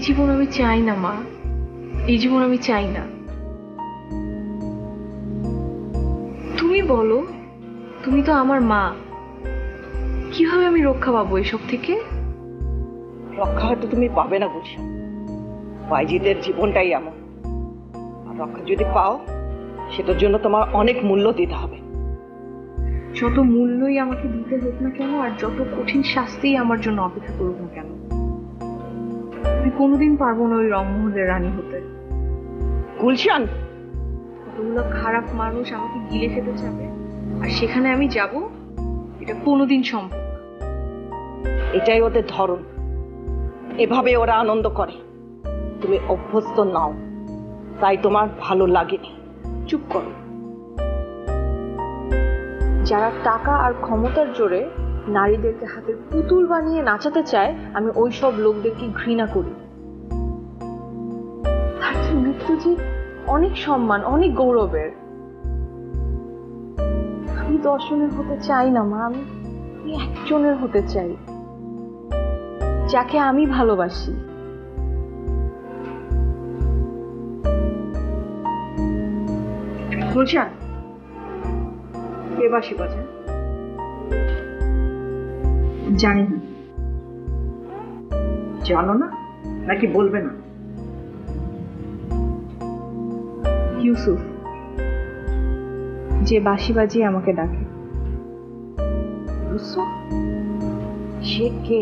জীবন আমি চাই না মা, এই জীবন আমি চাই না। তুমি বলো, তুমি তো আমার মা, কিভাবে আমি রক্ষা পাবো এসব থেকে? রক্ষা হয়তো তুমি পাবে না গুলশান, বাইজিদের জীবনটাই এমন। আর রক্ষা যদি পাও, সেটার জন্য তোমার অনেক মূল্য দিতে হবে। যত মূল্যই আমাকে দিতে হোক না কেন, আর যত কঠিন শাস্তি আমার জন্য অপেক্ষা করুক না কেন, আমি কোনোদিন পারবো না ওই রংমহলের রানী হতে। গুলশান, কতগুলো খারাপ মানুষ আমাকে গিলে খেতে চাবে, আর সেখানে আমি যাব, এটা কোনোদিন সম্ভব না। এটাই ওদের ধরন, এভাবে ওরা আনন্দ করে। তুমি অভ্যস্ত নাও, তাই তোমার ভালো লাগেনি। চুপ করো। যারা টাকা আর ক্ষমতার জোরে নারীদেরকে হাতের পুতুল বানিয়ে নাচাতে চায়, আমি ওই সব লোকদেরকে ঘৃণা করি। তার যে মৃত্যু যে অনেক সম্মান, অনেক গৌরবের। আমি 10 জনের হতে চাই না মা, আমি একজনের হতে চাই, যাকে আমি ভালোবাসি। গুলশান, কে বাঁশি বাজায়? জানি না। জানো না নাকি বলবে না? ইউসুফ, যে বাঁশি বাজিয়ে আমাকে ডাকে। ইউসুফ? সে কে?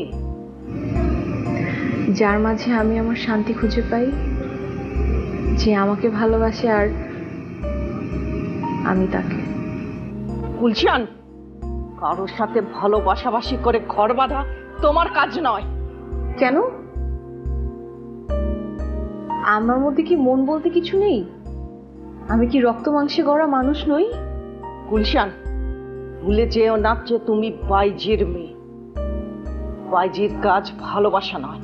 যার মাঝে আমি আমার শান্তি খুঁজে পাই, যে আমাকে ভালোবাসে আর আমি তাকে। গুলশান, কারোর সাথে ভালোবাসাবাসি করে ঘর বাঁধা তোমার কাজ নয়। কেন? আমার মধ্যে কি মন বলতে কিছু নেই? আমি কি রক্ত মাংসে গড়া মানুষ নই? গুলশান, ভুলে যেও না যে তুমি বাইজির মেয়ে। বাইজির কাজ ভালোবাসা নয়,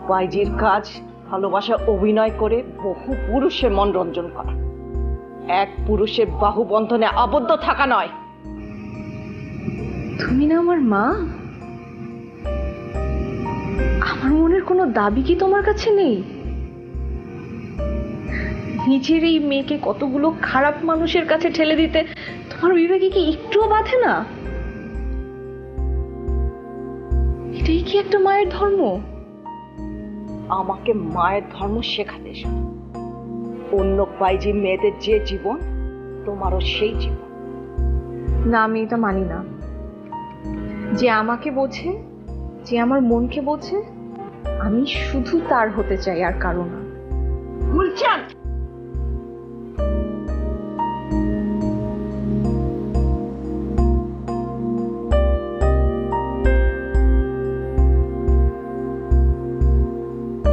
বাইজির কাজ ভালোবাসা অভিনয় করে বহু পুরুষের মন রঞ্জন করা, এক পুরুষের বাহুবন্ধনে আবদ্ধ থাকা নয়। তুমি না আমার মা? আমার মনের কোনো দাবি কি তোমার কাছে নেই? নিজের এই মেয়েকে কতগুলো খারাপ মানুষের কাছে ঠেলে দিতে তোমার বিবেকে কি একটুও বাধে না? এটাই কি একটা মায়ের ধর্ম? আমাকে মায়ের ধর্ম শেখাতে এসো। অন্য বাইজি মেয়েদের যে জীবন, তোমারও সেই জীবন। না, আমি এটা মানি না। যে আমাকে বোঝে, যে আমার মনকে বোঝে, আমি শুধু তার হতে চাই, আর কারো না। গুলশান!